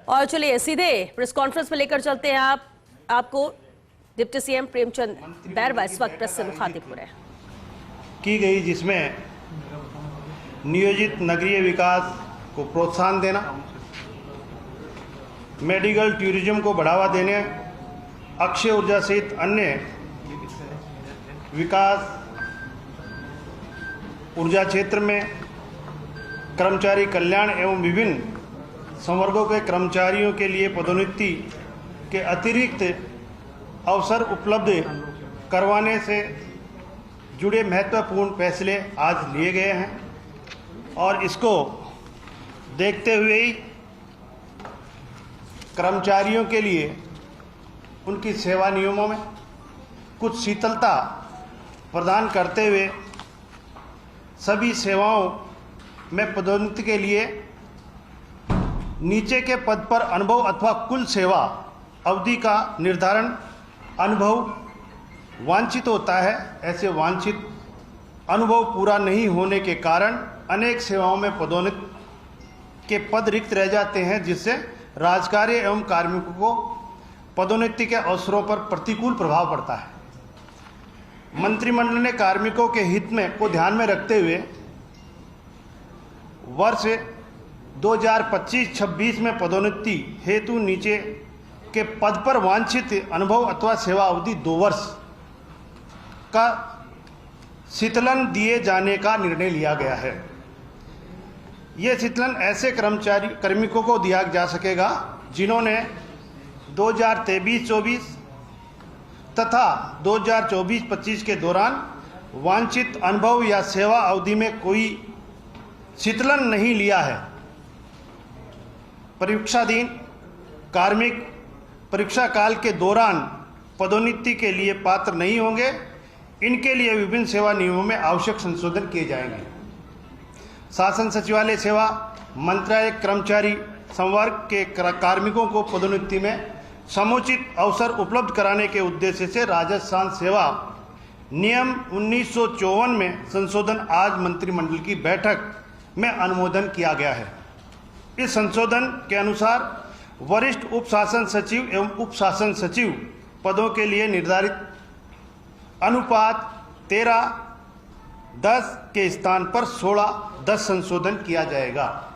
और चलिए सीधे प्रेस कॉन्फ्रेंस में लेकर चलते हैं आपको। डिप्टी सीएम प्रेमचंद बैरवा इस वक्त प्रेस से मुखातिब हो रहे हैं। की गई जिसमें नियोजित नगरीय विकास को प्रोत्साहन देना, मेडिकल टूरिज्म को बढ़ावा देने, अक्षय ऊर्जा सहित अन्य विकास ऊर्जा क्षेत्र में कर्मचारी कल्याण एवं विभिन्न संवर्गों के कर्मचारियों के लिए पदोन्नति के अतिरिक्त अवसर उपलब्ध करवाने से जुड़े महत्वपूर्ण फैसले आज लिए गए हैं और इसको देखते हुए ही कर्मचारियों के लिए उनकी सेवा नियमों में कुछ शीतलता प्रदान करते हुए सभी सेवाओं में पदोन्नति के लिए नीचे के पद पर अनुभव अथवा कुल सेवा अवधि का निर्धारण अनुभव वांछित होता है। ऐसे वांछित अनुभव पूरा नहीं होने के कारण अनेक सेवाओं में पदोन्नति के पद रिक्त रह जाते हैं, जिससे राजकार्य एवं कार्मिकों को पदोन्नति के अवसरों पर प्रतिकूल प्रभाव पड़ता है। मंत्रिमंडल ने कार्मिकों के हित में को ध्यान में रखते हुए वर्ष 2025-26 में पदोन्नति हेतु नीचे के पद पर वांछित अनुभव अथवा सेवा अवधि 2 वर्ष का शीतलन दिए जाने का निर्णय लिया गया है। ये शीतलन ऐसे कार्मिकों को दिया जा सकेगा जिन्होंने 2023-24 तथा 2024-25 के दौरान वांछित अनुभव या सेवा अवधि में कोई शीतलन नहीं लिया है। परीक्षाधीन कार्मिक परीक्षा काल के दौरान पदोन्नति के लिए पात्र नहीं होंगे। इनके लिए विभिन्न सेवा नियमों में आवश्यक संशोधन किए जाएंगे। शासन सचिवालय सेवा मंत्रालय कर्मचारी संवर्ग के कार्मिकों को पदोन्नति में समुचित अवसर उपलब्ध कराने के उद्देश्य से राजस्थान सेवा नियम 1954 में संशोधन आज मंत्रिमंडल की बैठक में अनुमोदन किया गया है। इस संशोधन के अनुसार वरिष्ठ उप शासन सचिव एवं उप शासन सचिव पदों के लिए निर्धारित अनुपात 13-10 के स्थान पर 16-10 संशोधन किया जाएगा।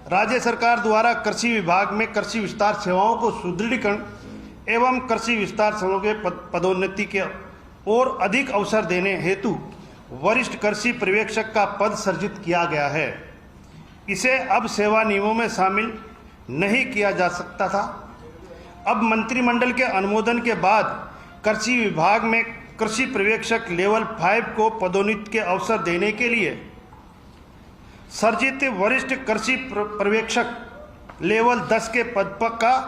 राज्य सरकार द्वारा कृषि विभाग में कृषि विस्तार सेवाओं को सुदृढ़ीकरण एवं कृषि विस्तार सेवाओं के पदोन्नति के और अधिक अवसर देने हेतु वरिष्ठ कृषि पर्यवेक्षक का पद सृजित किया गया है। इसे अब सेवा नियमों में शामिल नहीं किया जा सकता था। अब मंत्रिमंडल के अनुमोदन के बाद कृषि विभाग में कृषि पर्यवेक्षक लेवल 5 को पदोन्नति के अवसर देने के लिए सर्जित वरिष्ठ कृषि पर्यवेक्षक लेवल 10 के पद का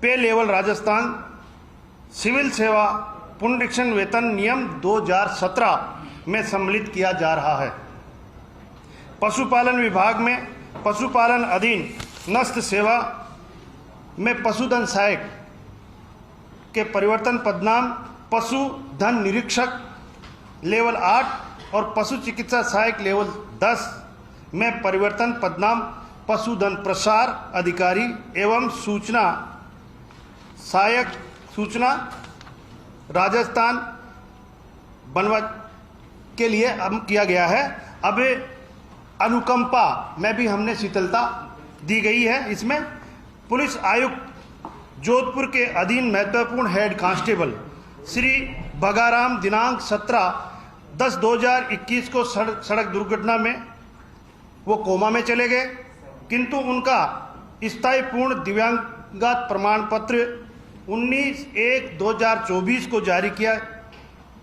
पे लेवल राजस्थान सिविल सेवा पुनरीक्षण वेतन नियम 2017 में सम्मिलित किया जा रहा है। पशुपालन विभाग में पशुपालन अधीन नस्ल सेवा में पशुधन सहायक के परिवर्तन पदनाम पशुधन निरीक्षक लेवल 8 और पशु चिकित्सा सहायक लेवल 10 में परिवर्तन पदनाम पशुधन प्रसार अधिकारी एवं सूचना सहायक सूचना राजस्थान बनवा के लिए किया गया है। अब अनुकंपा में भी हमने शीतलता दी गई है। इसमें पुलिस आयुक्त जोधपुर के अधीन महत्वपूर्ण हेड कांस्टेबल श्री बगाराम दिनांक 17/10/2021 को सड़क दुर्घटना में वो कोमा में चले गए, किंतु उनका स्थायी पूर्ण दिव्यांगता प्रमाण पत्र 19/1/2024 को जारी किया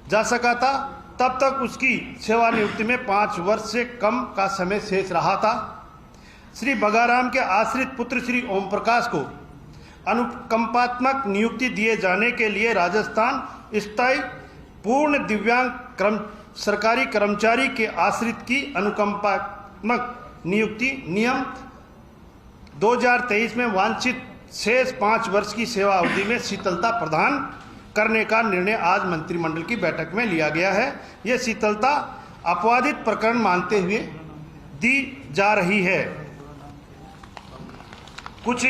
जा सका था। तब तक उसकी सेवानिवृत्ति में 5 वर्ष से कम का समय शेष रहा था। श्री बगाराम के आश्रित पुत्र श्री ओम प्रकाश को अनुकंपात्मक नियुक्ति दिए जाने के लिए राजस्थान स्थायी पूर्ण दिव्यांग सरकारी कर्मचारी के आश्रित की अनुकंपात्मक नियुक्ति नियम 2023 में वांछित शेष 5 वर्ष की सेवा अवधि में शीतलता प्रदान करने का निर्णय आज मंत्रिमंडल की बैठक में लिया गया है। यह शीतलता अपवादित प्रकरण मानते हुए दी जा रही है। कुछ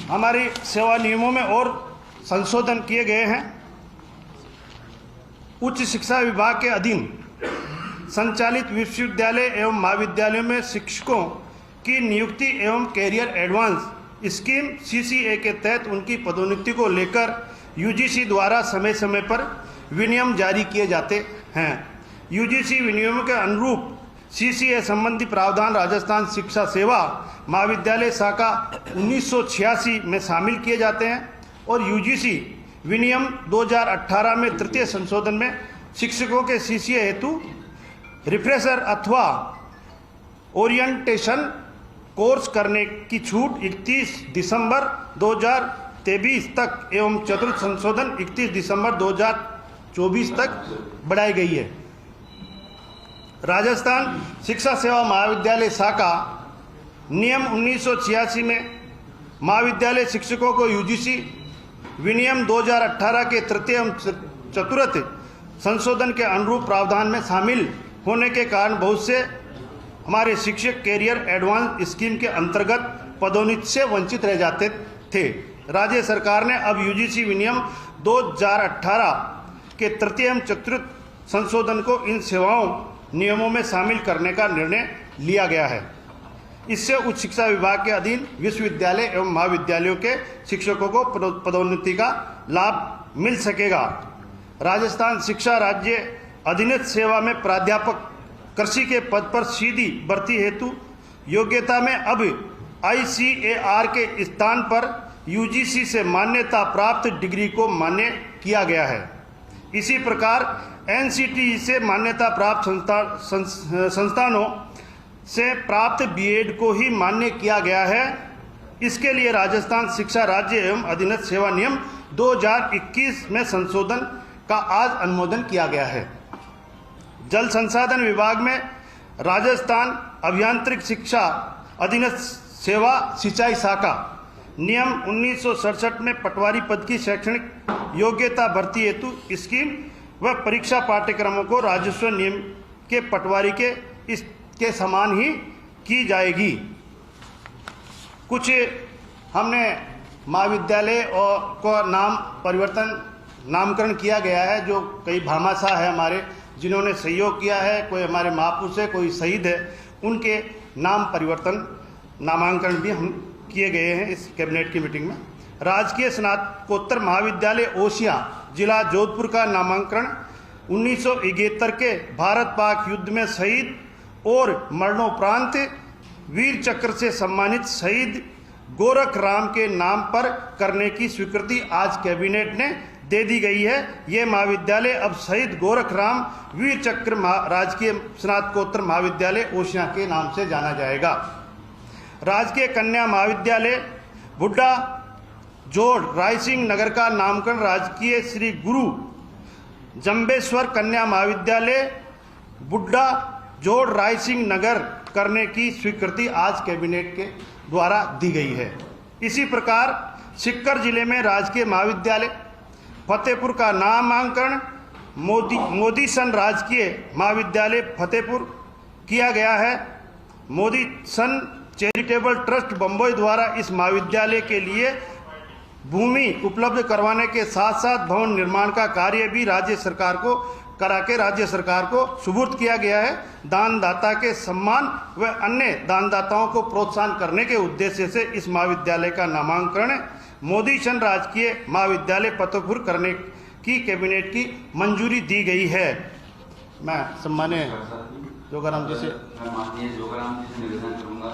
हमारी सेवा नियमों में और संशोधन किए गए हैं। उच्च शिक्षा विभाग के अधीन संचालित विश्वविद्यालय एवं महाविद्यालयों में शिक्षकों की नियुक्ति एवं कैरियर एडवांस स्कीम CCA के तहत उनकी पदोन्नति को लेकर UGC द्वारा समय समय पर विनियम जारी किए जाते हैं। UGC विनियमों के अनुरूप CCA संबंधी प्रावधान राजस्थान शिक्षा सेवा महाविद्यालय शाखा 1986 में शामिल किए जाते हैं और UGC विनियम 2018 में तृतीय संशोधन में शिक्षकों के CCA हेतु रिफ्रेशर अथवा ओरिएंटेशन कोर्स करने की छूट 31 दिसंबर 2023 तक एवं चतुर्थ संशोधन 31 दिसंबर 2024 तक बढ़ाई गई है। राजस्थान शिक्षा सेवा महाविद्यालय शाखा नियम 1986 में महाविद्यालय शिक्षकों को UGC विनियम 2018 के तृतीय एवं चतुर्थ संशोधन के अनुरूप प्रावधान में शामिल होने के कारण बहुत से हमारे शिक्षक कैरियर एडवांस स्कीम के अंतर्गत पदोन्नति से वंचित रह जाते थे। राज्य सरकार ने अब UGC विनियम 2018 के तृतीय एवं चतुर्थ संशोधन को इन सेवाओं नियमों में शामिल करने का निर्णय लिया गया है। इससे उच्च शिक्षा विभाग के अधीन विश्वविद्यालय एवं महाविद्यालयों के शिक्षकों को पदोन्नति का लाभ मिल सकेगा। राजस्थान शिक्षा राज्य अधीनस्थ सेवा में प्राध्यापक कृषि के पद पर सीधी भर्ती हेतु योग्यता में अब ICAR के स्थान पर UGC से मान्यता प्राप्त डिग्री को मान्य किया गया है। इसी प्रकार NCTE से मान्यता प्राप्त संस्थानों से प्राप्त BEd को ही मान्य किया गया है। इसके लिए राजस्थान शिक्षा राज्य एवं अधीनस्थ सेवा नियम 2021 में संशोधन का आज अनुमोदन किया गया है। जल संसाधन विभाग में राजस्थान अभियांत्रिक शिक्षा अधीनस्थ सेवा सिंचाई शाखा नियम 1967 में पटवारी पद की शैक्षणिक योग्यता भर्ती हेतु स्कीम व परीक्षा पाठ्यक्रमों को राजस्व नियम के पटवारी के इसके समान ही की जाएगी। कुछ हमने महाविद्यालय और को नामकरण किया गया है, जो कई भामाशाह है हमारे जिन्होंने सहयोग किया है, कोई हमारे महापुरुष है, कोई शहीद है, उनके नाम परिवर्तन नामांकन भी हम किए गए हैं इस कैबिनेट की मीटिंग में। राजकीय स्नातकोत्तर महाविद्यालय ओसियां जिला जोधपुर का नामांकन 1971 के भारत पाक युद्ध में शहीद और मरणोपरांत वीर चक्र से सम्मानित शहीद गोरख राम के नाम पर करने की स्वीकृति आज कैबिनेट ने दे दी गई है। ये महाविद्यालय अब शहीद गोरख राम वीर चक्र राजकीय स्नातकोत्तर महाविद्यालय ओसियां के नाम से जाना जाएगा। राजकीय कन्या महाविद्यालय बुड्ढा जोड़ रायसिंह नगर का नामकरण राजकीय श्री गुरु जम्बेश्वर कन्या महाविद्यालय बुड्ढा जोड़ रायसिंह नगर करने की स्वीकृति आज कैबिनेट के द्वारा दी गई है। इसी प्रकार सीकर जिले में राजकीय महाविद्यालय फतेहपुर का नामांकन मोदी सन राजकीय महाविद्यालय फतेहपुर किया गया है। मोदी सन चैरिटेबल ट्रस्ट बम्बई द्वारा इस महाविद्यालय के लिए भूमि उपलब्ध करवाने के साथ साथ भवन निर्माण का कार्य भी राज्य सरकार को करा के राज्य सरकार को सुपुर्द किया गया है। दानदाता के सम्मान व अन्य दानदाताओं को प्रोत्साहन करने के उद्देश्य से इस महाविद्यालय का नामांकन मोदी सन राजकीय महाविद्यालय फतेहपुर करने की कैबिनेट की मंजूरी दी गई है। मैं सम्मान्य जोगाराम जी से निवेदन करूंगा।